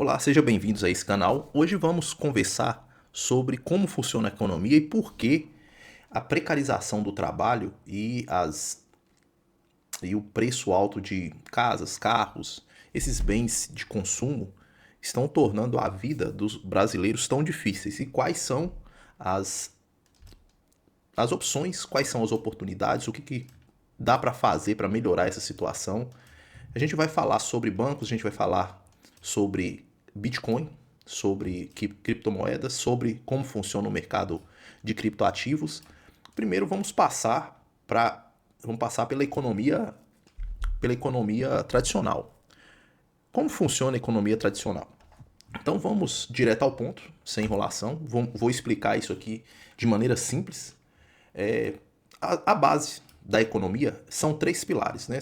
Olá, sejam bem-vindos a esse canal. Hoje vamos conversar sobre como funciona a economia e por que a precarização do trabalho e o preço alto de casas, carros, esses bens de consumo estão tornando a vida dos brasileiros tão difíceis e quais são as, as opções, quais são as oportunidades, o que dá para fazer para melhorar essa situação. A gente vai falar sobre bancos, a gente vai falar sobre Bitcoin, sobre criptomoedas, sobre como funciona o mercado de criptoativos. Primeiro vamos passar pela economia tradicional. Como funciona a economia tradicional? Então vamos direto ao ponto, sem enrolação. Vou explicar isso aqui de maneira simples. A base da economia são três pilares, né?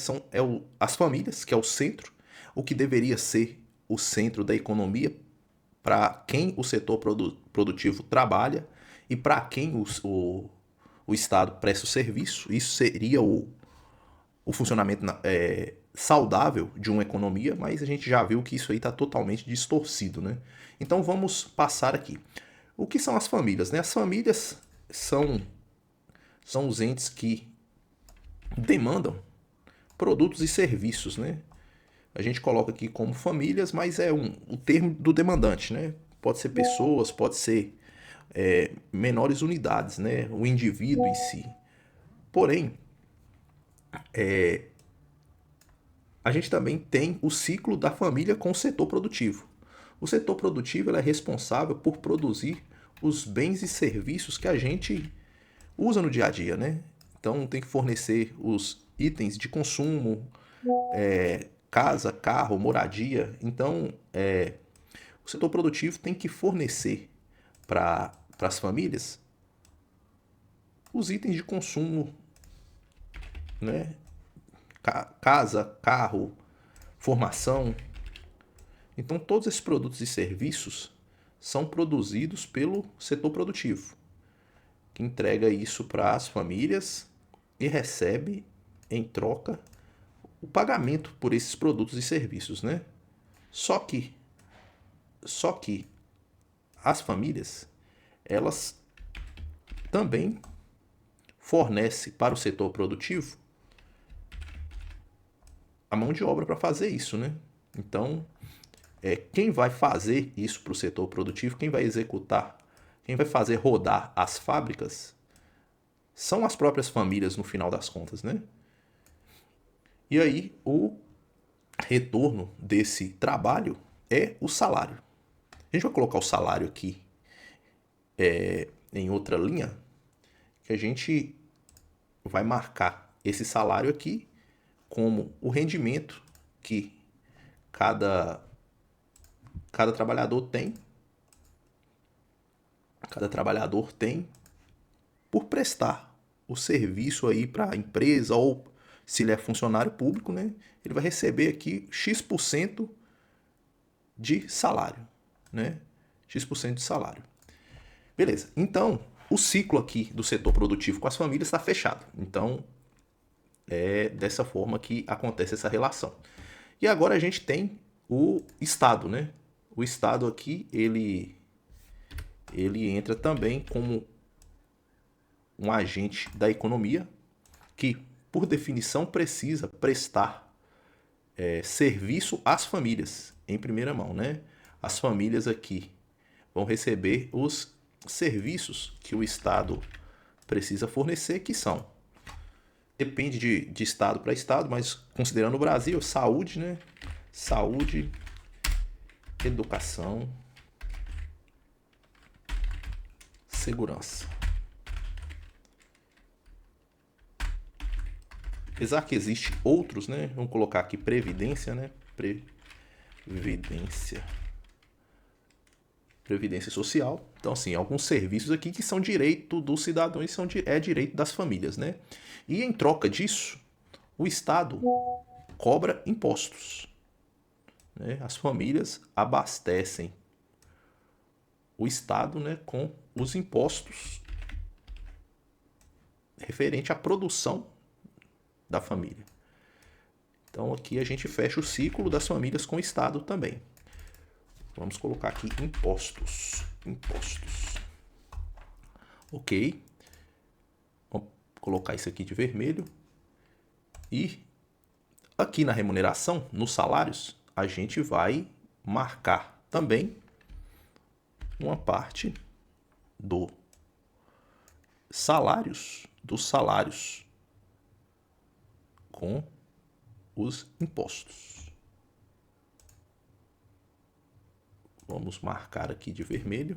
As famílias, que é o centro, o que deveria ser o centro da economia para quem o setor produtivo trabalha e para quem o Estado presta o serviço. Isso seria o funcionamento saudável de uma economia, mas a gente já viu que isso aí está totalmente distorcido, né? Então vamos passar aqui. O que são as famílias, né? As famílias são os entes que demandam produtos e serviços, né? A gente coloca aqui como famílias, mas é o termo do demandante, né? Pode ser pessoas, pode ser menores unidades, né? O indivíduo em si. Porém, a gente também tem o ciclo da família com o setor produtivo. O setor produtivo ele é responsável por produzir os bens e serviços que a gente usa no dia a dia, né? Então tem que fornecer os itens de consumo, casa, carro, moradia. Então o setor produtivo tem que fornecer para as famílias os itens de consumo, né? Casa, carro, formação. Então todos esses produtos e serviços são produzidos pelo setor produtivo, que entrega isso para as famílias e recebe em troca o pagamento por esses produtos e serviços, né? Só que, só que as famílias, elas também fornecem para o setor produtivo a mão de obra para fazer isso, né? Então, quem vai fazer isso para o setor produtivo, quem vai executar, quem vai fazer rodar as fábricas, são as próprias famílias no final das contas, né? E aí, o retorno desse trabalho é o salário. A gente vai colocar o salário aqui em outra linha, que a gente vai marcar esse salário aqui como o rendimento que cada, cada trabalhador tem, cada trabalhador tem por prestar o serviço aí para a empresa ou se ele é funcionário público, né? Ele vai receber aqui X% de salário, né? X% de salário. Beleza. Então, o ciclo aqui do setor produtivo com as famílias está fechado. Então, é dessa forma que acontece essa relação. E agora a gente tem o Estado, né? O Estado aqui, ele entra também como um agente da economia que, por definição, precisa prestar serviço às famílias em primeira mão, né? As famílias aqui vão receber os serviços que o Estado precisa fornecer, que são, depende de estado para estado, mas considerando o Brasil, saúde, né? Saúde, educação, segurança. Apesar que existe outros, né? Vamos colocar aqui previdência, né? Previdência. Previdência social. Então, assim, alguns serviços aqui que são direito do cidadão e é direito das famílias, né? E em troca disso, o Estado cobra impostos, né? As famílias abastecem o Estado, né, com os impostos referente à produção da família. Então aqui a gente fecha o ciclo das famílias com o Estado também. Vamos colocar aqui impostos. Impostos. Ok. Vamos colocar isso aqui de vermelho. E aqui na remuneração, nos salários, a gente vai marcar também uma parte dos salários com os impostos. Vamos marcar aqui de vermelho.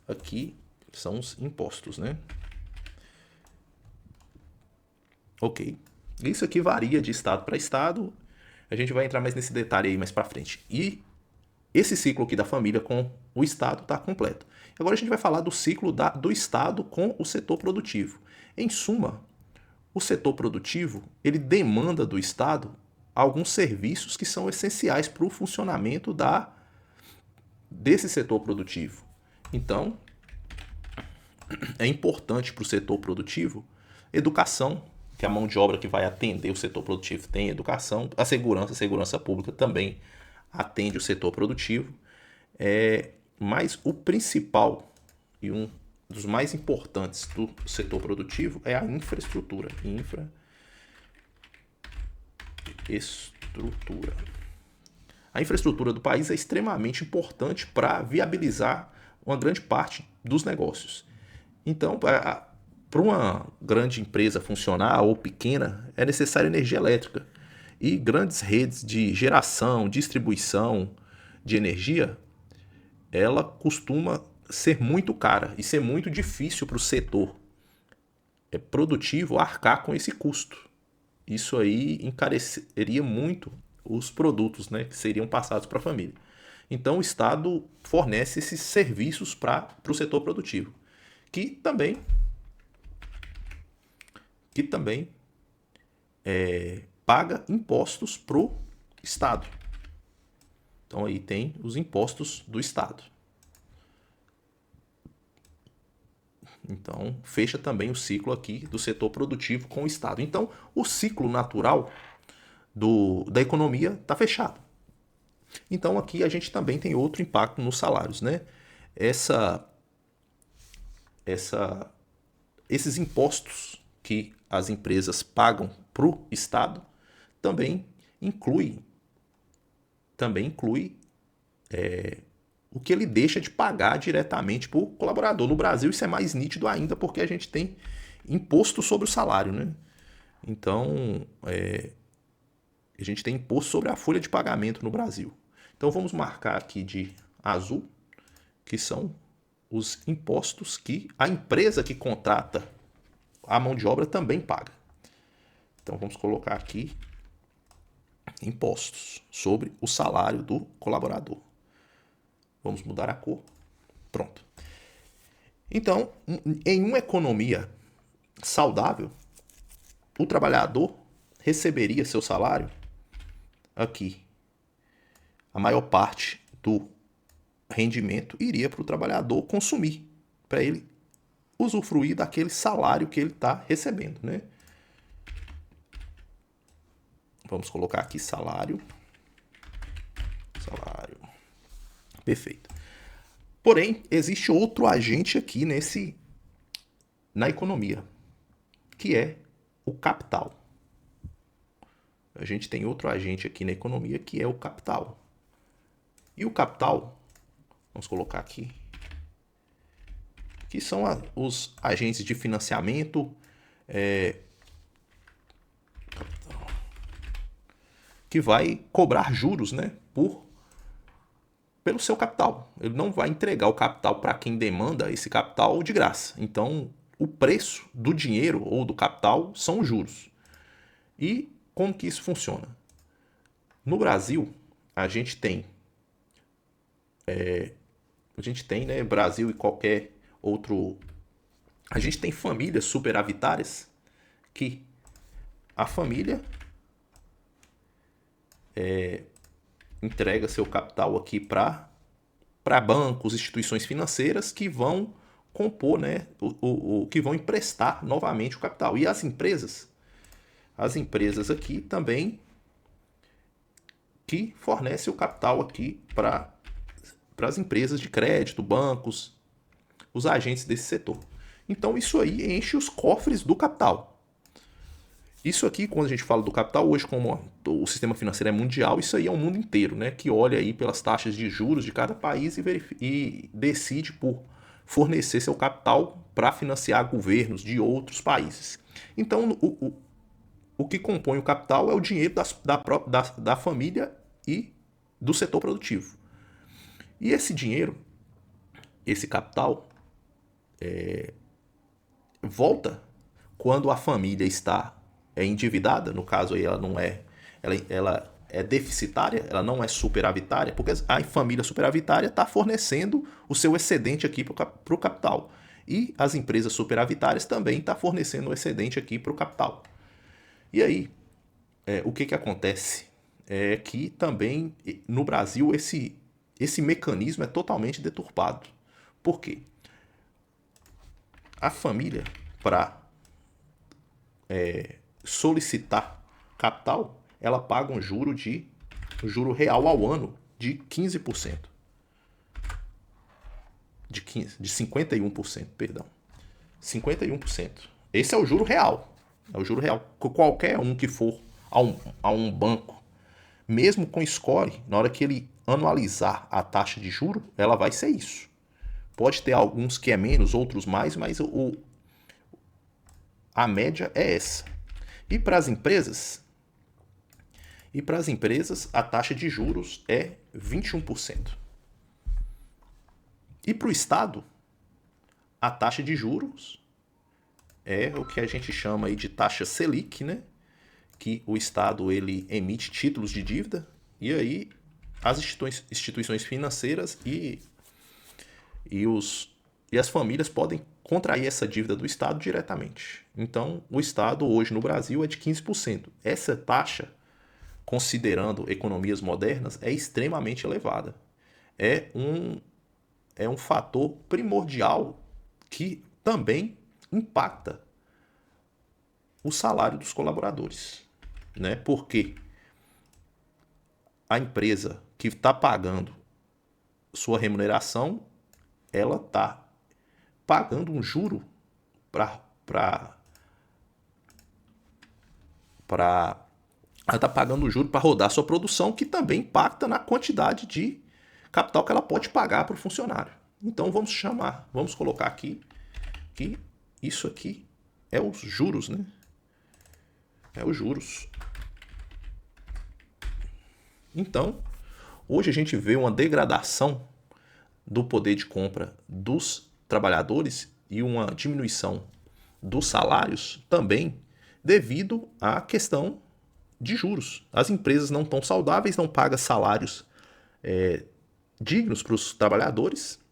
Aqui são os impostos, né? Ok. Isso aqui varia de estado para estado. A gente vai entrar mais nesse detalhe aí mais para frente. E esse ciclo aqui da família com o estado está completo. Agora a gente vai falar do ciclo do estado com o setor produtivo. Em suma, o setor produtivo ele demanda do estado alguns serviços que são essenciais para o funcionamento desse setor produtivo. Então, é importante para o setor produtivo educação, que a mão de obra que vai atender o setor produtivo tem educação, a segurança pública também atende o setor produtivo, mas o principal e um dos mais importantes do setor produtivo é a infraestrutura. A infraestrutura do país é extremamente importante para viabilizar uma grande parte dos negócios. Então, para uma grande empresa funcionar ou pequena, é necessária energia elétrica. E grandes redes de geração, distribuição de energia, ela costuma ser muito cara e ser muito difícil para o setor produtivo arcar com esse custo. Isso aí encareceria muito os produtos, né, que seriam passados para a família. Então o Estado fornece esses serviços para o setor produtivo, que também paga impostos para o Estado. Então aí tem os impostos do Estado. Então fecha também o ciclo aqui do setor produtivo com o Estado. Então o ciclo natural da economia está fechado. Então aqui a gente também tem outro impacto nos salários, né? Esses impostos que as empresas pagam para o Estado também inclui o que ele deixa de pagar diretamente para o colaborador. No Brasil isso é mais nítido ainda porque a gente tem imposto sobre o salário, né? Então a gente tem imposto sobre a folha de pagamento no Brasil. Então vamos marcar aqui de azul, que são os impostos que a empresa que contrata a mão de obra também paga. Então vamos colocar aqui impostos sobre o salário do colaborador. Vamos mudar a cor. Pronto. Então, em uma economia saudável, o trabalhador receberia seu salário aqui. A maior parte do rendimento iria para o trabalhador consumir, para ele usufruir daquele salário que ele está recebendo, né? Vamos colocar aqui salário. Perfeito. Porém, existe outro agente aqui na economia, que é o capital. A gente tem outro agente aqui na economia que é o capital. E o capital, vamos colocar aqui, que são os agentes de financiamento, que vai cobrar juros, né, pelo seu capital. Ele não vai entregar o capital para quem demanda esse capital de graça. Então, o preço do dinheiro ou do capital são os juros. E como que isso funciona? No Brasil, a gente tem, né, Brasil e qualquer outro, a gente tem famílias superavitárias que a família entrega seu capital aqui para bancos, instituições financeiras que vão compor, né, que vão emprestar novamente o capital. E as empresas aqui também que fornecem o capital aqui para para as empresas de crédito, bancos, os agentes desse setor. Então isso aí enche os cofres do capital. Isso aqui, quando a gente fala do capital, hoje como o sistema financeiro é mundial, isso aí é o mundo inteiro, né? Que olha aí pelas taxas de juros de cada país e decide por fornecer seu capital para financiar governos de outros países. Então, o que compõe o capital é o dinheiro da família e do setor produtivo. E esse dinheiro, esse capital, volta quando a família está endividada, no caso aí ela é deficitária, ela não é superavitária, porque a família superavitária está fornecendo o seu excedente aqui para o capital. E as empresas superavitárias também estão fornecendo o excedente aqui para o capital. E aí, o que acontece? É que também no Brasil esse mecanismo é totalmente deturpado. Por quê? A família, para solicitar capital, ela paga um juro real ao ano de 15%. De 51%, perdão. 51%. Esse é o juro real. É o juro real. Qualquer um que for a um banco, mesmo com score, na hora que ele anualizar a taxa de juro, ela vai ser isso. Pode ter alguns que é menos, outros mais, mas a média é essa. E para as empresas, a taxa de juros é 21%. E para o Estado, a taxa de juros é o que a gente chama aí de taxa Selic, né? Que o Estado ele emite títulos de dívida e aí as instituições financeiras e as famílias podem contrair essa dívida do Estado diretamente. Então, o Estado hoje no Brasil é de 15%. Essa taxa, considerando economias modernas, é extremamente elevada. É um fator primordial que também impacta o salário dos colaboradores, né? Porque a empresa que está pagando sua remuneração, ela está pagando um juro ela está pagando um juro para rodar sua produção, que também impacta na quantidade de capital que ela pode pagar para o funcionário. Então vamos colocar aqui que isso aqui é os juros, né? É os juros. Então, hoje a gente vê uma degradação do poder de compra dos trabalhadores e uma diminuição dos salários também devido à questão de juros. As empresas não estão saudáveis, não pagam salários dignos para os trabalhadores.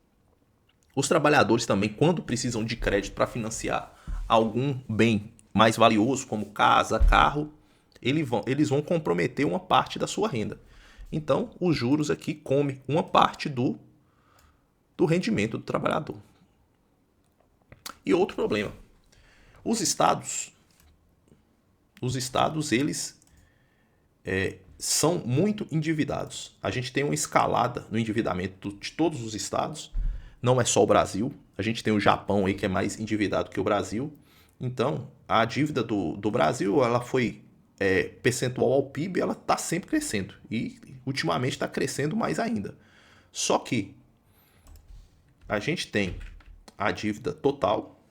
Os trabalhadores também, quando precisam de crédito para financiar algum bem mais valioso, como casa, carro, eles vão comprometer uma parte da sua renda. Então, os juros aqui comem uma parte do rendimento do trabalhador. E outro problema. Os estados, eles são muito endividados. A gente tem uma escalada no endividamento de todos os estados. Não é só o Brasil. A gente tem o Japão aí que é mais endividado que o Brasil. Então, a dívida do Brasil, ela foi percentual ao PIB, ela está sempre crescendo. E ultimamente está crescendo mais ainda. Só que a gente tem a dívida total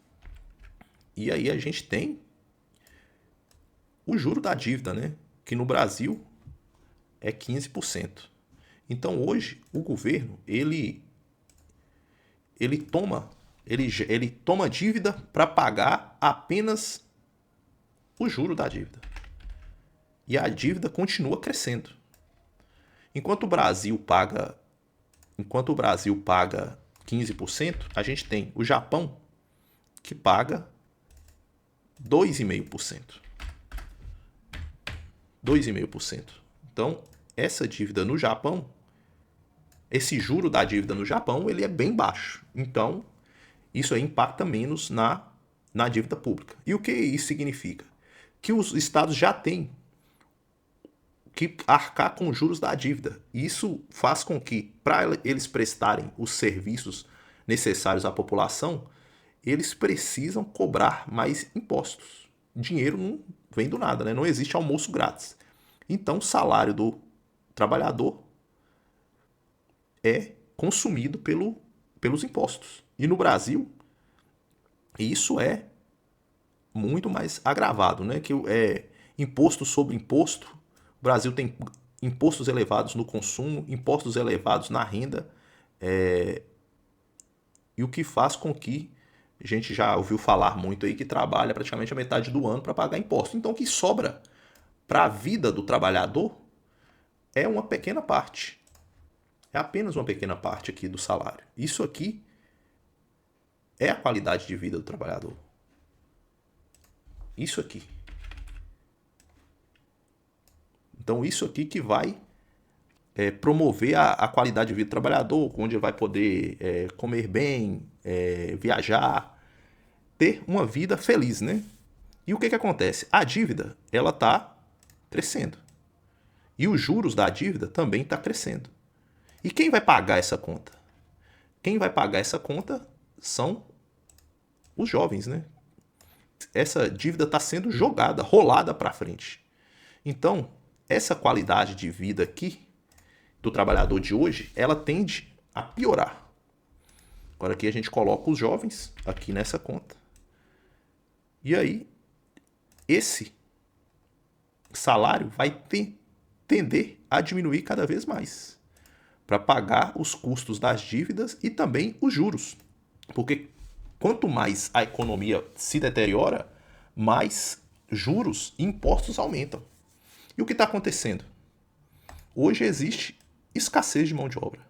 e aí a gente tem o juro da dívida, né? Que no Brasil é 15%. Então hoje o governo ele toma dívida para pagar apenas o juro da dívida. E a dívida continua crescendo. Enquanto o Brasil paga 15%, a gente tem o Japão que paga 2,5%. 2,5%. Então, essa dívida no Japão, esse juro da dívida no Japão, ele é bem baixo. Então, isso aí impacta menos na dívida pública. E o que isso significa? Que os estados já têm que arcar com os juros da dívida. Isso faz com que, para eles prestarem os serviços necessários à população, eles precisam cobrar mais impostos. Dinheiro não vem do nada, né? Não existe almoço grátis. Então, o salário do trabalhador é consumido pelos impostos. E no Brasil, isso é muito mais agravado, né? Que é imposto sobre imposto. O Brasil tem impostos elevados no consumo, impostos elevados na renda, e o que faz com que a gente já ouviu falar muito aí que trabalha praticamente a metade do ano para pagar imposto. Então, o que sobra para a vida do trabalhador é uma pequena parte. É apenas uma pequena parte aqui do salário. Isso aqui é a qualidade de vida do trabalhador. Isso aqui. Então, isso aqui que vai promover a qualidade de vida do trabalhador, onde ele vai poder comer bem, viajar, ter uma vida feliz, né? E o que acontece? A dívida, ela está crescendo. E os juros da dívida também está crescendo. E quem vai pagar essa conta? Quem vai pagar essa conta são os jovens, né? Essa dívida está sendo jogada, rolada para frente. Então, essa qualidade de vida aqui do trabalhador de hoje, ela tende a piorar. Agora aqui a gente coloca os jovens aqui nessa conta. E aí, esse salário vai tender a diminuir cada vez mais para pagar os custos das dívidas e também os juros. Porque quanto mais a economia se deteriora, mais juros e impostos aumentam. E o que está acontecendo? Hoje existe escassez de mão de obra.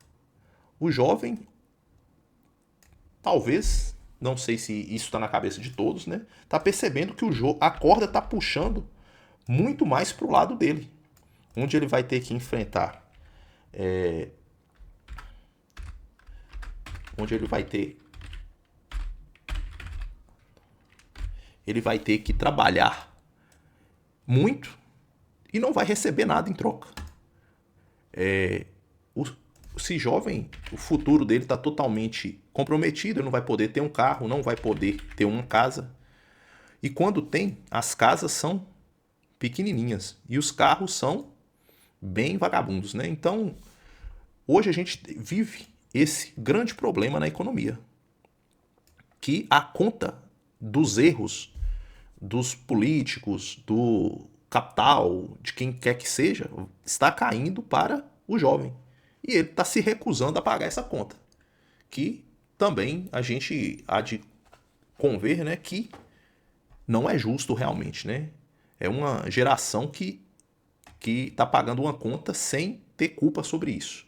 O jovem, talvez, não sei se isso está na cabeça de todos, né? Está percebendo que a corda está puxando muito mais para o lado dele, onde ele vai ter que enfrentar, onde ele vai ter que trabalhar muito e não vai receber nada em troca. Se jovem, o futuro dele está totalmente comprometido, ele não vai poder ter um carro, não vai poder ter uma casa. E quando tem, as casas são pequenininhas e os carros são bem vagabundos, né? Então, hoje a gente vive esse grande problema na economia, que a conta dos erros dos políticos, do capital, de quem quer que seja, está caindo para o jovem. E ele está se recusando a pagar essa conta. Que também a gente há de conver, né, que não é justo realmente, né? É uma geração que está pagando uma conta sem ter culpa sobre isso.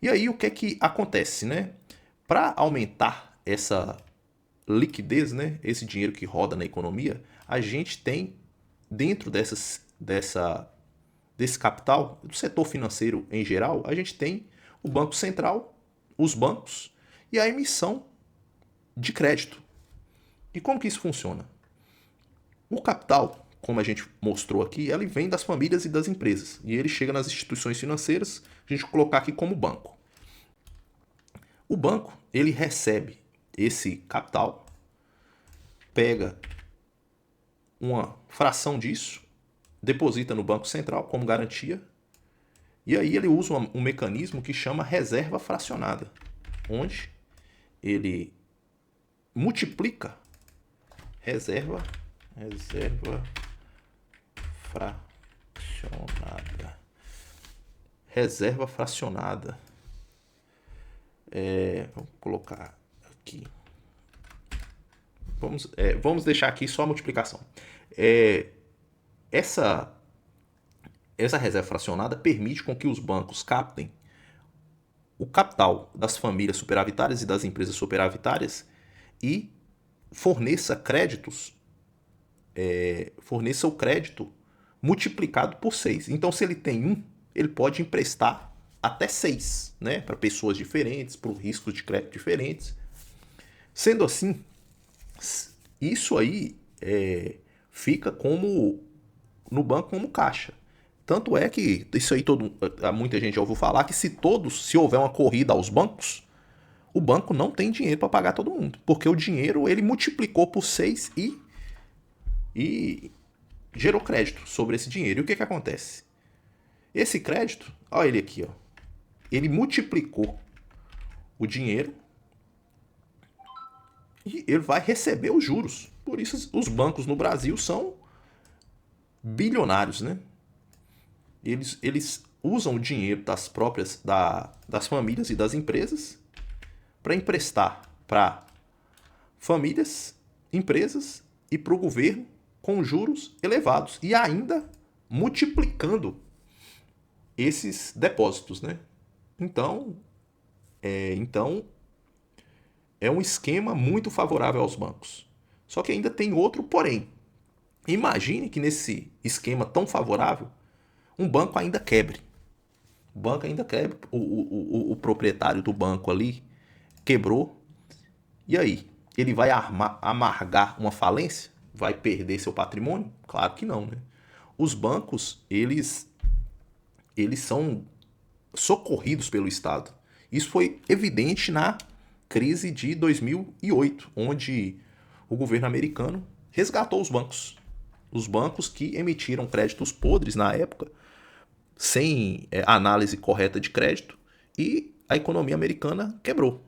E aí o que acontece, né? Para aumentar essa liquidez, né, esse dinheiro que roda na economia, a gente tem dentro desse capital, do setor financeiro em geral, a gente tem o Banco Central, os bancos e a emissão de crédito. E como que isso funciona? O capital, como a gente mostrou aqui, ele vem das famílias e das empresas. E ele chega nas instituições financeiras, a gente colocar aqui como banco. O banco, ele recebe esse capital, pega uma fração disso, deposita no Banco Central como garantia, e aí ele usa um mecanismo que chama reserva fracionada, onde ele multiplica reserva fracionada. Reserva fracionada. Vamos colocar aqui. Vamos deixar aqui só a multiplicação. Essa reserva fracionada permite com que os bancos captem o capital das famílias superavitárias e das empresas superavitárias e forneça o crédito multiplicado por 6. Então, se ele tem 1, ele pode emprestar até 6, né, para pessoas diferentes, por riscos de crédito diferentes. Sendo assim, isso aí fica no banco como caixa. Tanto é que isso aí muita gente já ouviu falar que se houver uma corrida aos bancos, o banco não tem dinheiro para pagar todo mundo, porque o dinheiro ele multiplicou por 6 e gerou crédito sobre esse dinheiro. E o que acontece? Esse crédito, olha ele aqui, ó, ele multiplicou o dinheiro e ele vai receber os juros. Por isso os bancos no Brasil são bilionários, né? Eles usam o dinheiro das famílias e das empresas para emprestar para famílias, empresas e para o governo com juros elevados e ainda multiplicando esses depósitos, né? Então é um esquema muito favorável aos bancos. Só que ainda tem outro porém. Imagine que nesse esquema tão favorável, um banco ainda quebre. O banco ainda quebre, o proprietário do banco ali quebrou. E aí? Ele vai amargar uma falência? Vai perder seu patrimônio? Claro que não, né? Os bancos, eles são socorridos pelo Estado. Isso foi evidente na crise de 2008, onde o governo americano resgatou os bancos. Os bancos que emitiram créditos podres na época, sem análise correta de crédito, e a economia americana quebrou.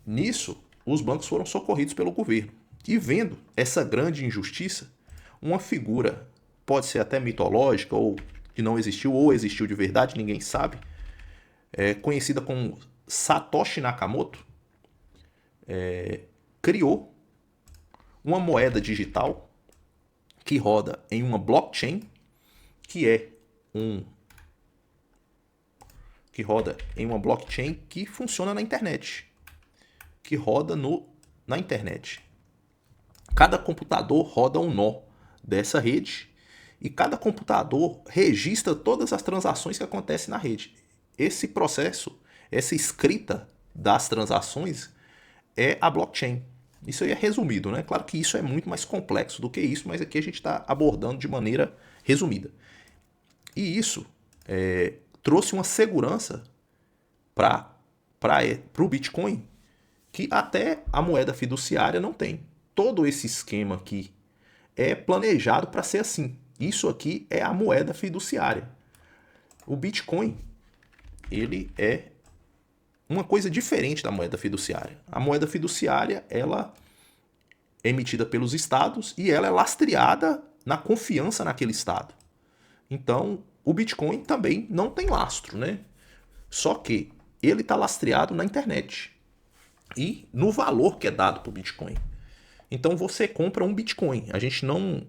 Nisso, os bancos foram socorridos pelo governo. E vendo essa grande injustiça, uma figura, pode ser até mitológica, ou que não existiu, ou existiu de verdade, ninguém sabe, conhecida como Satoshi Nakamoto, criou uma moeda digital que roda em uma blockchain, que roda em uma blockchain que funciona na internet, que roda na internet. Cada computador roda um nó dessa rede e cada computador registra todas as transações que acontecem na rede. Esse processo, essa escrita das transações é a blockchain. Isso aí é resumido, né? Claro que isso é muito mais complexo do que isso, mas aqui a gente está abordando de maneira resumida. E isso trouxe uma segurança para o Bitcoin que até a moeda fiduciária não tem. Todo esse esquema aqui é planejado para ser assim. Isso aqui é a moeda fiduciária. O Bitcoin, ele é uma coisa diferente da moeda fiduciária. A moeda fiduciária, ela é emitida pelos estados e ela é lastreada na confiança naquele estado. Então, o Bitcoin também não tem lastro, né? Só que ele está lastreado na internet e no valor que é dado para o Bitcoin. Então você compra um Bitcoin. A gente não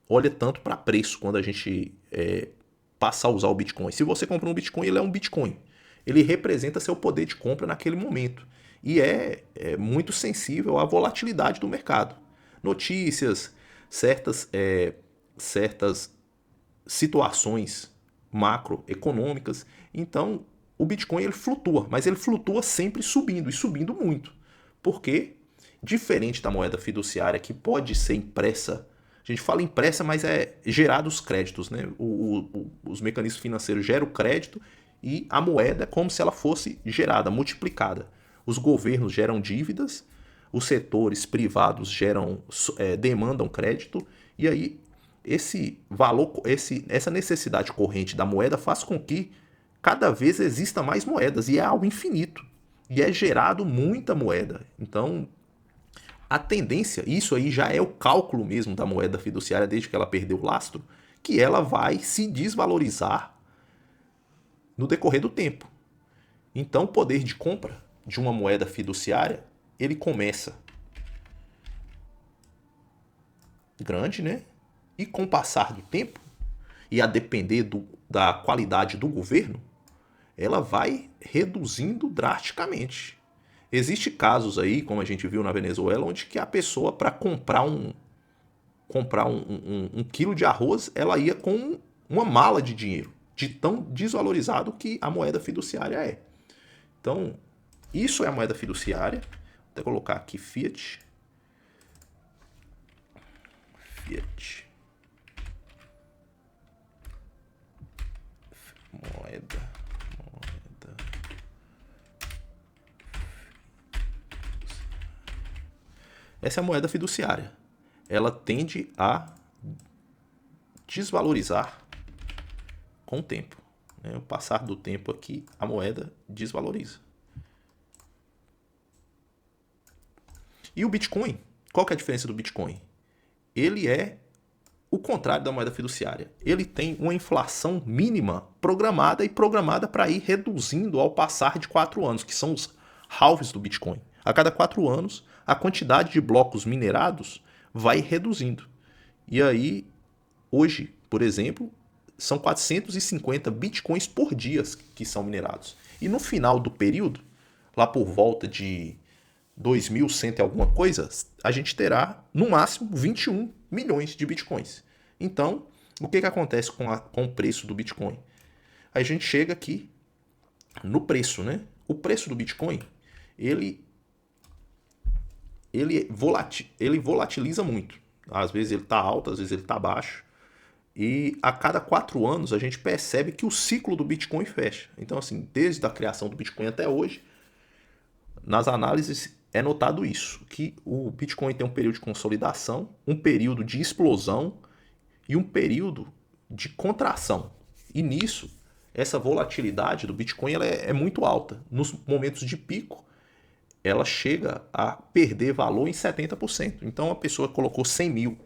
olha tanto para preço quando a gente passa a usar o Bitcoin. Se você compra um Bitcoin, ele é um Bitcoin. Ele representa seu poder de compra naquele momento. E é muito sensível à volatilidade do mercado. Notícias, certas situações macroeconômicas. Então, o Bitcoin ele flutua, mas ele flutua sempre subindo, e subindo muito. Porque, diferente da moeda fiduciária, que pode ser impressa, a gente fala impressa, mas é gerado os créditos, né? Os mecanismos financeiros geram o crédito e a moeda é como se ela fosse gerada, multiplicada. Os governos geram dívidas, os setores privados demandam crédito, e aí esse valor, essa necessidade corrente da moeda faz com que cada vez exista mais moedas, e é algo infinito. E é gerado muita moeda. Então, a tendência, isso aí já é o cálculo mesmo da moeda fiduciária desde que ela perdeu o lastro, que ela vai se desvalorizar no decorrer do tempo. Então, o poder de compra de uma moeda fiduciária, ele começa grande, né? E com o passar do tempo, e a depender da qualidade do governo, ela vai reduzindo drasticamente. Existem casos aí, como a gente viu na Venezuela, onde que a pessoa, para comprar um quilo de arroz, ela ia com uma mala de dinheiro, de tão desvalorizado que a moeda fiduciária é. Então, isso é a moeda fiduciária. Vou até colocar aqui Fiat. Moeda. Moeda. Essa é a moeda fiduciária. Ela tende a desvalorizar com o tempo. O passar do tempo aqui, a moeda desvaloriza. E o Bitcoin? Qual que é a diferença do Bitcoin? Ele é o contrário da moeda fiduciária. Ele tem uma inflação mínima programada e programada para ir reduzindo ao passar de 4 anos, que são os halves do Bitcoin. A cada 4 anos, a quantidade de blocos minerados vai reduzindo. E aí, hoje, por exemplo, são 450 bitcoins por dia que são minerados. E no final do período, lá por volta de 2100 e alguma coisa, a gente terá, no máximo, 21 milhões de bitcoins. Então, o que acontece com o preço do Bitcoin? A gente chega aqui no preço, né? O preço do Bitcoin, ele volatiliza muito. Às vezes ele está alto, às vezes ele está baixo. E a cada 4 anos a gente percebe que o ciclo do Bitcoin fecha. Então, assim, desde a criação do Bitcoin até hoje, nas análises é notado isso, que o Bitcoin tem um período de consolidação, um período de explosão e um período de contração. E nisso, essa volatilidade do Bitcoin ela é muito alta. Nos momentos de pico, ela chega a perder valor em 70%. Então, a pessoa colocou 100 mil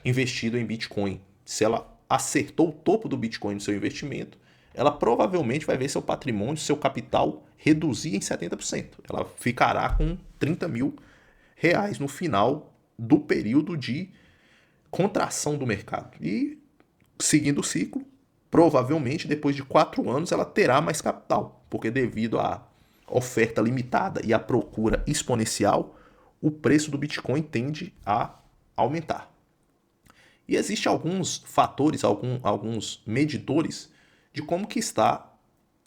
investido em Bitcoin. Se ela acertou o topo do Bitcoin no seu investimento, ela provavelmente vai ver seu patrimônio, seu capital reduzir em 70%. Ela ficará com 30 mil reais no final do período de contração do mercado. E, seguindo o ciclo, provavelmente depois de 4 anos ela terá mais capital, porque devido à oferta limitada e à procura exponencial, o preço do Bitcoin tende a aumentar. E existem alguns fatores, alguns medidores de como que está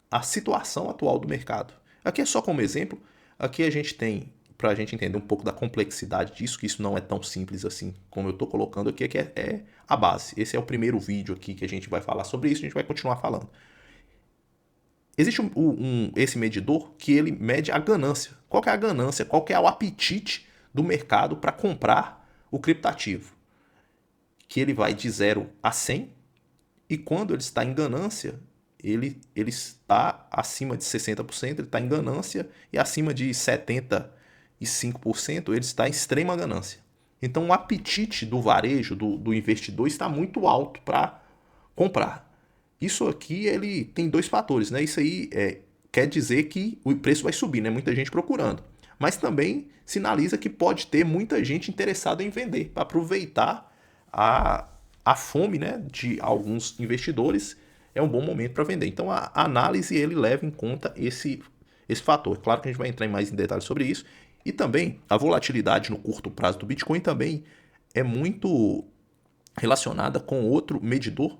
a situação atual do mercado. Aqui é só como exemplo, aqui a gente tem, para a gente entender um pouco da complexidade disso, que isso não é tão simples assim como eu estou colocando aqui, que é a base. Esse é o primeiro vídeo aqui que a gente vai falar sobre isso, a gente vai continuar falando. Existe esse medidor que ele mede a ganância. Qual que é a ganância? Qual que é o apetite do mercado para comprar o criptativo? Que ele vai de 0 a 100 e quando ele está em ganância, ele está acima de 60%, ele está em ganância, e acima de 75% ele está em extrema ganância. Então o apetite do varejo, do investidor, está muito alto para comprar. Isso aqui ele tem 2 fatores, né? Isso aí quer dizer que o preço vai subir, né? Muita gente procurando. Mas também sinaliza que pode ter muita gente interessada em vender, para aproveitar a fome, né, de alguns investidores. É um bom momento para vender. Então a análise ele leva em conta esse fator. Claro que a gente vai entrar mais em detalhes sobre isso. E também a volatilidade no curto prazo do Bitcoin também é muito relacionada com outro medidor,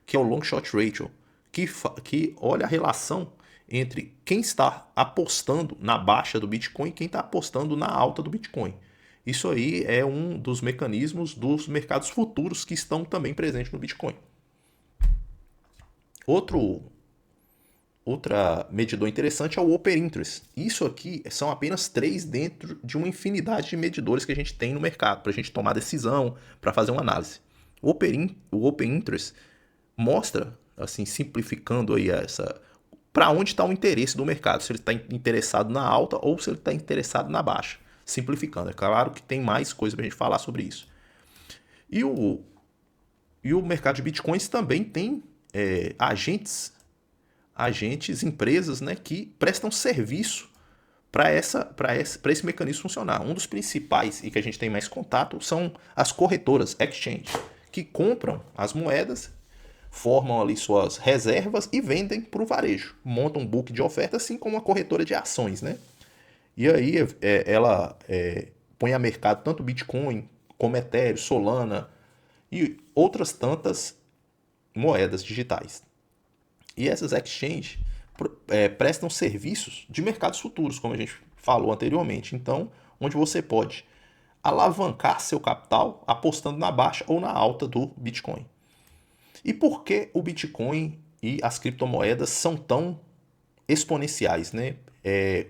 que é o Long Short Ratio, que olha a relação entre quem está apostando na baixa do Bitcoin e quem está apostando na alta do Bitcoin. Isso aí é um dos mecanismos dos mercados futuros que estão também presentes no Bitcoin. Outra medidor interessante é o Open Interest. Isso aqui são apenas 3 dentro de uma infinidade de medidores que a gente tem no mercado para a gente tomar decisão, para fazer uma análise. O Open Interest mostra, assim, simplificando aí para onde está o interesse do mercado, se ele está interessado na alta ou se ele está interessado na baixa. Simplificando, é claro que tem mais coisa para a gente falar sobre isso. E o mercado de bitcoins também tem agentes, empresas, né, que prestam serviço para esse mecanismo funcionar. Um dos principais e que a gente tem mais contato são as corretoras, exchange, que compram as moedas, formam ali suas reservas e vendem para o varejo. Montam um book de oferta, assim como uma corretora de ações, né? E aí ela põe a mercado tanto Bitcoin como Ethereum, Solana e outras tantas moedas digitais. E essas exchanges prestam serviços de mercados futuros, como a gente falou anteriormente. Então, onde você pode alavancar seu capital apostando na baixa ou na alta do Bitcoin. E por que o Bitcoin e as criptomoedas são tão exponenciais, né?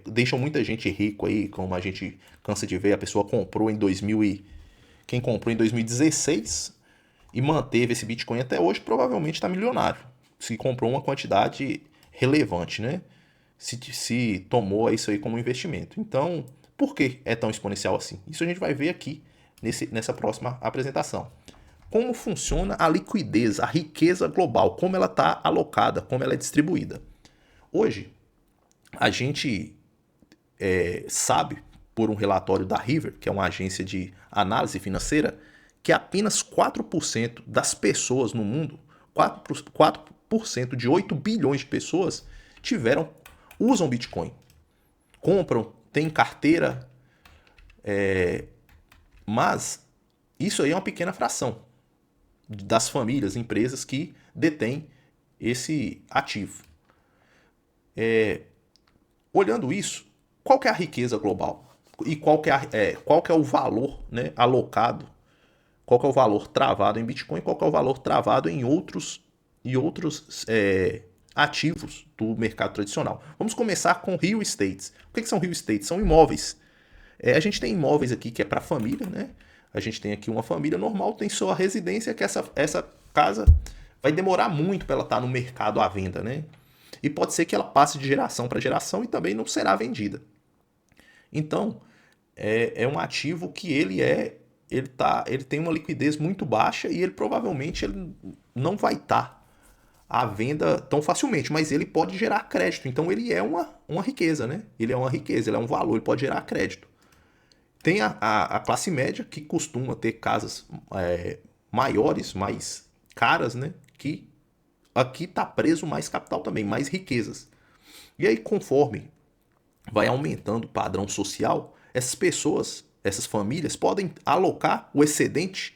Deixam muita gente rico aí, como a gente cansa de ver, a pessoa comprou em 2000 e quem comprou em 2016 e manteve esse Bitcoin até hoje, provavelmente está milionário. Se comprou uma quantidade relevante, né? Se tomou isso aí como investimento. Então, por que é tão exponencial assim? Isso a gente vai ver aqui nessa próxima apresentação. Como funciona a liquidez, a riqueza global, como ela está alocada, como ela é distribuída. Hoje, a gente sabe, por um relatório da River, que é uma agência de análise financeira, que apenas 4% das pessoas no mundo, 4% de 8 bilhões de pessoas, usam Bitcoin. Compram, têm carteira, mas isso aí é uma pequena fração das famílias, empresas que detêm esse ativo. Olhando isso, qual que é a riqueza global? E qual que é o valor, né, alocado? Qual que é o valor travado em Bitcoin? Qual que é o valor travado em outros ativos do mercado tradicional? Vamos começar com real estates. O que são real estates? São imóveis. A gente tem imóveis aqui que é para família, né? A gente tem aqui uma família normal, tem sua residência, que essa casa vai demorar muito para ela estar no mercado à venda, né? E pode ser que ela passe de geração para geração e também não será vendida. Então, é um ativo que ele tem uma liquidez muito baixa e ele provavelmente ele não vai estar à venda tão facilmente, mas ele pode gerar crédito. Então ele é uma riqueza, né? Ele é uma riqueza, ele é um valor, ele pode gerar crédito. Tem a classe média que costuma ter casas maiores, mais caras, né? Que aqui está preso mais capital também, mais riquezas. E aí, conforme vai aumentando o padrão social, essas pessoas, essas famílias podem alocar o excedente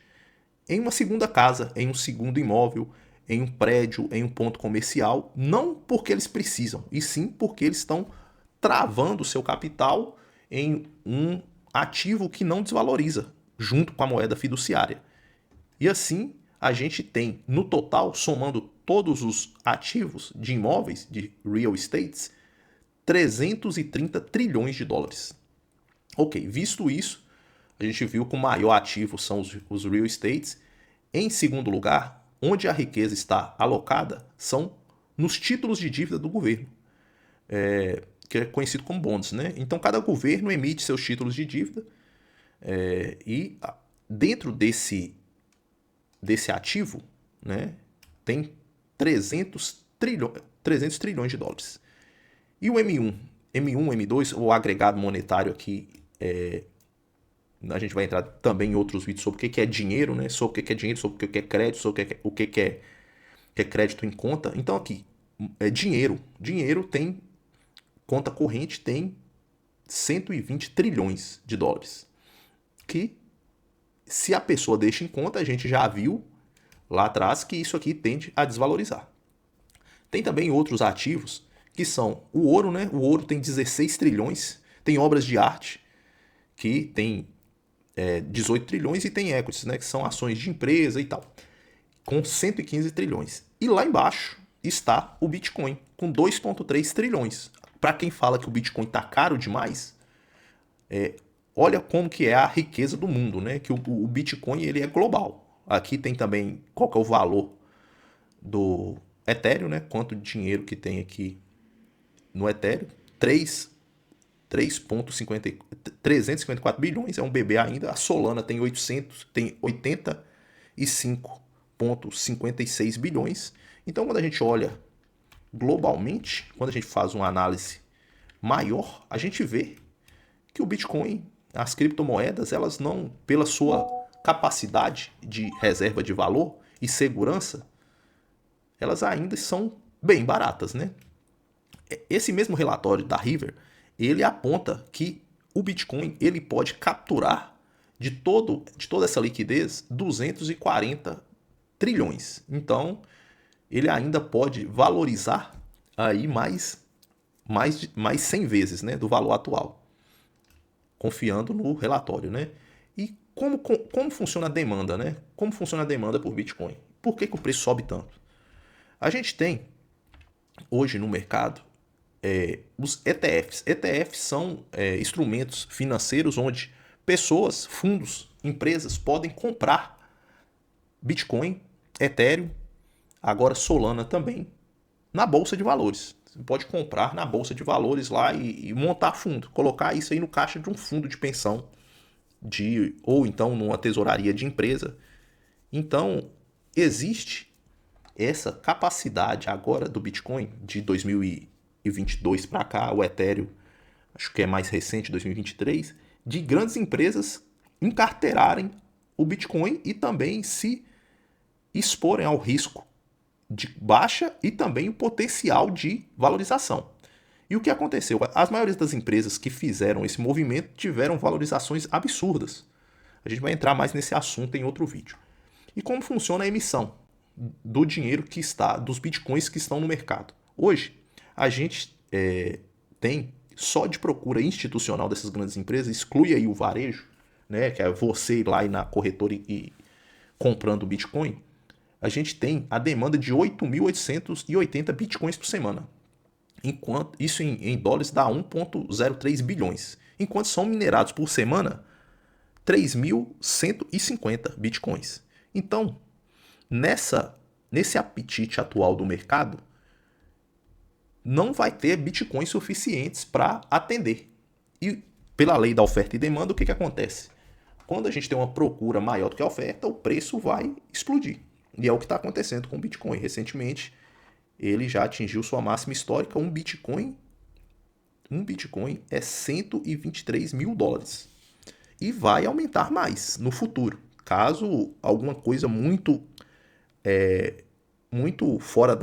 em uma segunda casa, em um segundo imóvel, em um prédio, em um ponto comercial, não porque eles precisam, e sim porque eles estão travando o seu capital em um ativo que não desvaloriza, junto com a moeda fiduciária. E assim a gente tem, no total, somando todos os ativos de imóveis, de real estates, 330 trilhões de dólares. Ok, visto isso, a gente viu que o maior ativo são os real estates. Em segundo lugar, onde a riqueza está alocada são nos títulos de dívida do governo, que é conhecido como bonds, né? Então, cada governo emite seus títulos de dívida e dentro desse ativo, né, tem 300 trilhões de dólares. E o M1, M2, o agregado monetário aqui, a gente vai entrar também em outros vídeos sobre o que é dinheiro, né? Sobre o que é dinheiro, sobre o que é crédito, sobre o que é crédito em conta. Então aqui, dinheiro. Dinheiro tem, conta corrente tem 120 trilhões de dólares. Que se a pessoa deixa em conta, a gente já viu lá atrás que isso aqui tende a desvalorizar. Tem também outros ativos que são o ouro, né? O ouro tem 16 trilhões, tem obras de arte que tem 18 trilhões e tem equities, né? Que são ações de empresa e tal, com 115 trilhões. E lá embaixo está o Bitcoin, com 2,3 trilhões. Para quem fala que o Bitcoin está caro demais, olha como que é a riqueza do mundo, né? Que o Bitcoin ele é global. Aqui tem também qual que é o valor do Ethereum, né? Quanto de dinheiro que tem aqui no Ethereum, 354 bilhões, é um bebê ainda. A Solana tem 85,56 bilhões. Então, quando a gente olha globalmente, quando a gente faz uma análise maior, a gente vê que o Bitcoin, as criptomoedas, elas não, pela sua capacidade de reserva de valor e segurança, elas ainda são bem baratas, né? Esse mesmo relatório da River, ele aponta que o Bitcoin ele pode capturar de toda essa liquidez 240 trilhões. Então, ele ainda pode valorizar aí mais 100 vezes, né, do valor atual, confiando no relatório, né? E como funciona a demanda, né? Como funciona a demanda por Bitcoin? Por que o preço sobe tanto? A gente tem hoje no mercado os ETFs. ETFs são instrumentos financeiros onde pessoas, fundos, empresas podem comprar Bitcoin, Ethereum, agora Solana também, na bolsa de valores. Você pode comprar na bolsa de valores lá e montar fundo, colocar isso aí no caixa de um fundo de pensão, ou então numa tesouraria de empresa. Então, existe essa capacidade agora do Bitcoin de 2022 para cá, o Ethereum, acho que é mais recente, 2023, de grandes empresas encarteirarem o Bitcoin e também se exporem ao risco de baixa e também o potencial de valorização. E o que aconteceu? As maiores das empresas que fizeram esse movimento tiveram valorizações absurdas. A gente vai entrar mais nesse assunto em outro vídeo. E como funciona a emissão do dinheiro que está, dos bitcoins que estão no mercado? Hoje, a gente tem só de procura institucional dessas grandes empresas, exclui aí o varejo, né, que é você ir lá e na corretora e comprando Bitcoin, a gente tem a demanda de 8.880 bitcoins por semana. Enquanto isso em dólares dá 1,03 bilhões. Enquanto são minerados por semana 3.150 bitcoins. Então, nesse apetite atual do mercado, não vai ter bitcoins suficientes para atender. E pela lei da oferta e demanda, o que acontece? Quando a gente tem uma procura maior do que a oferta, o preço vai explodir. E é o que está acontecendo com o Bitcoin. Recentemente, ele já atingiu sua máxima histórica. Um Bitcoin é 123 mil dólares. E vai aumentar mais no futuro. Caso alguma coisa muito fora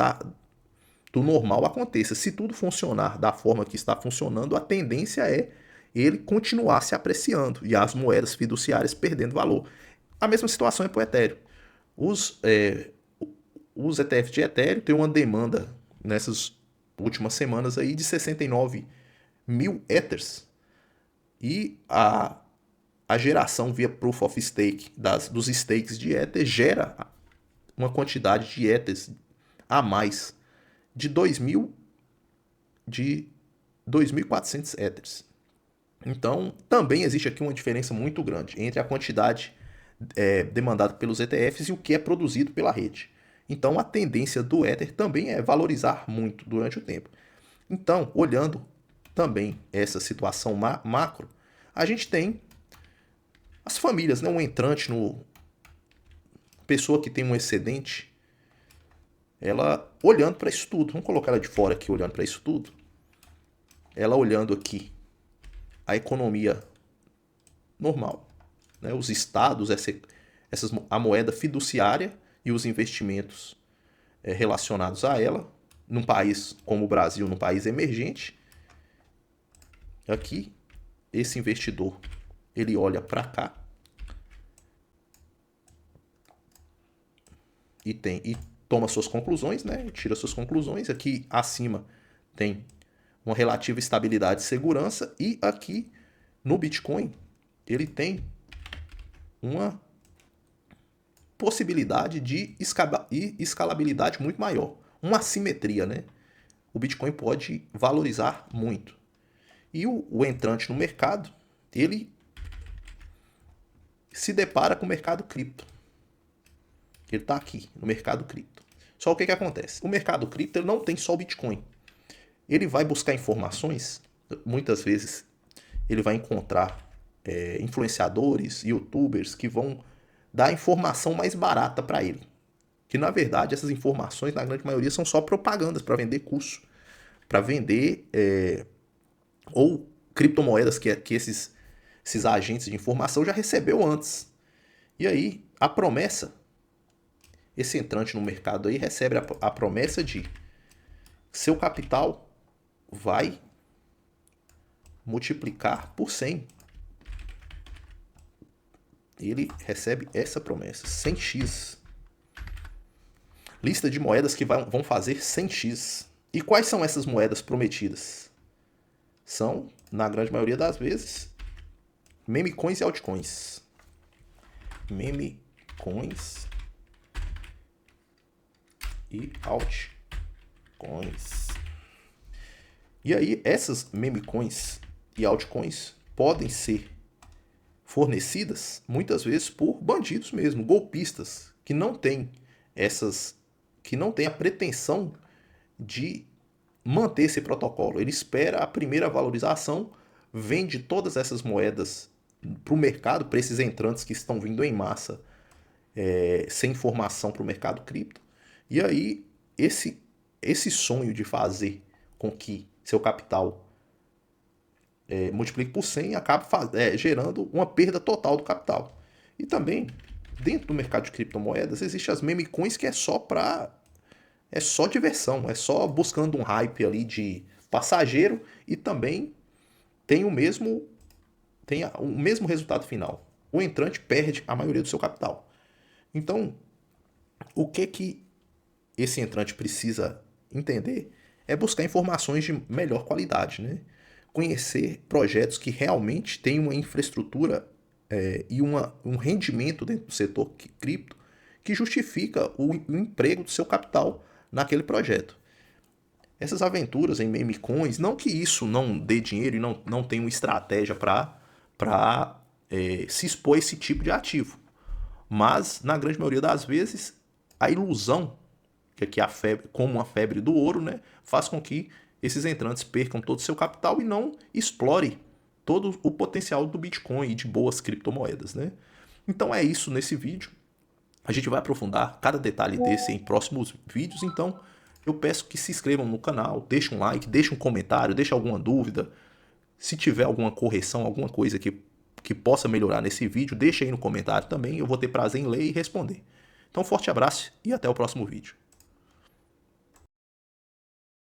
do normal aconteça. Se tudo funcionar da forma que está funcionando, a tendência é ele continuar se apreciando e as moedas fiduciárias perdendo valor. A mesma situação é para o Ethereum. Os ETFs de Ethereum têm uma demanda nessas últimas semanas aí de 69 mil Ethers. E a geração via Proof of Stake dos stakes de Ether gera uma quantidade de Ethers a mais de 2.400 Ethers. Então, também existe aqui uma diferença muito grande entre a quantidade demandada pelos ETFs e o que é produzido pela rede. Então, a tendência do Ether também é valorizar muito durante o tempo. Então, olhando também essa situação macro, a gente tem as famílias, né? Um entrante pessoa que tem um excedente, ela olhando para isso tudo. Vamos colocar ela de fora aqui olhando para isso tudo. Ela olhando aqui a economia normal, né? Os estados, a moeda fiduciária e os investimentos relacionados a ela, num país como o Brasil, num país emergente. Aqui, esse investidor, ele olha para cá e toma suas conclusões, né? Tira suas conclusões. Aqui acima tem uma relativa estabilidade e segurança, e aqui no Bitcoin ele tem uma possibilidade de escalabilidade muito maior, uma assimetria, né? O Bitcoin pode valorizar muito. E o entrante no mercado, ele se depara com o mercado cripto. Ele está aqui no mercado cripto. Só o que acontece? O mercado cripto ele não tem só o Bitcoin. Ele vai buscar informações, muitas vezes ele vai encontrar influenciadores, youtubers que vão dar informação mais barata para ele. Que na verdade essas informações, na grande maioria, são só propagandas para vender curso, para vender ou criptomoedas que esses agentes de informação já recebeu antes. E aí a promessa, esse entrante no mercado aí recebe a promessa de seu capital vai multiplicar por 100. Ele recebe essa promessa, 100x. Lista de moedas que vão fazer 100x. E quais são essas moedas prometidas? São, na grande maioria das vezes, meme coins e altcoins. Meme coins e altcoins. E aí essas meme coins e altcoins podem ser fornecidas muitas vezes por bandidos mesmo, golpistas, que não têm a pretensão de manter esse protocolo. Ele espera a primeira valorização, vende todas essas moedas para o mercado, para esses entrantes que estão vindo em massa, sem informação para o mercado cripto. E aí esse sonho de fazer com que seu capital multiplique por 100 acaba gerando uma perda total do capital. E também, dentro do mercado de criptomoedas, existem as meme coins que é só diversão, é só buscando um hype ali de passageiro e também tem o mesmo resultado final. O entrante perde a maioria do seu capital. Então, o que esse entrante precisa entender é buscar informações de melhor qualidade, né? Conhecer projetos que realmente têm uma infraestrutura e um rendimento dentro do setor cripto que justifica o emprego do seu capital naquele projeto. Essas aventuras em meme coins, não que isso não dê dinheiro e não tenha uma estratégia para se expor a esse tipo de ativo, mas na grande maioria das vezes a ilusão que aqui a febre, como a febre do ouro, né, faz com que esses entrantes percam todo o seu capital e não explore todo o potencial do Bitcoin e de boas criptomoedas, né? Então é isso nesse vídeo. A gente vai aprofundar cada detalhe desse em próximos vídeos, então eu peço que se inscrevam no canal, deixem um like, deixem um comentário, deixem alguma dúvida. Se tiver alguma correção, alguma coisa que possa melhorar nesse vídeo, deixe aí no comentário também, eu vou ter prazer em ler e responder. Então forte abraço e até o próximo vídeo.